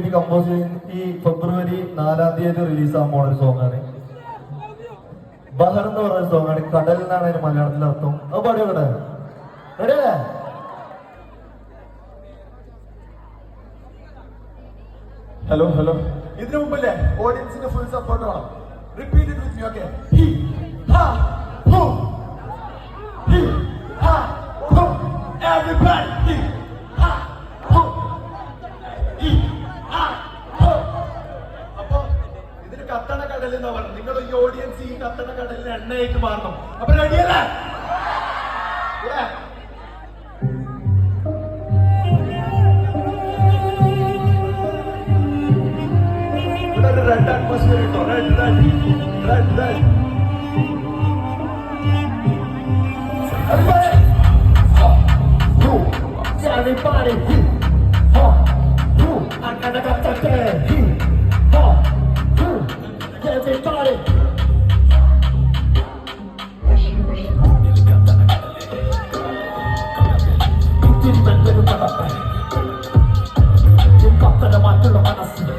വേണ്ടി കമ്പോസ് ചെയ്ത് ഈ ഫെബ്രുവരി 4-ാം തീയതി റിലീസ് ആകാൻ പോണ ഒരു സോങ് ആണ്. ബഹർ എന്ന് പറഞ്ഞ സോങ് ആണ്. കടൽ എന്നാണ് അതിന് മലയാളത്തിലെ അർത്ഥം. അത് പാടിയോ കട റെഡിയല്ലേ? Hello hello. ഇതിനു മുമ്പല്ലേ ഓഡിയൻസിന്റെ ഫുൾ സപ്പോർട്ട് വേണം. Repeat it with me. Okay. He ഹാ ഹു ഹി ഹാ ഹു എവരിബഡി ഹി ഹാ ഹു ഹി ഹാ ഹു. അപ്പൊ ഇതിന് കത്തണ കടൽ എന്നാ പറഞ്ഞത്. നിങ്ങൾ ഈ ഓഡിയൻസ് ഈ കത്തണ കടലിന് എണ്ണയായിട്ട് മാറണം. അപ്പൊ റെഡിയല്ലേ? Red atmosphere, red. Everybody, everybody, I gotta got that there. Everybody. You got the matter of us.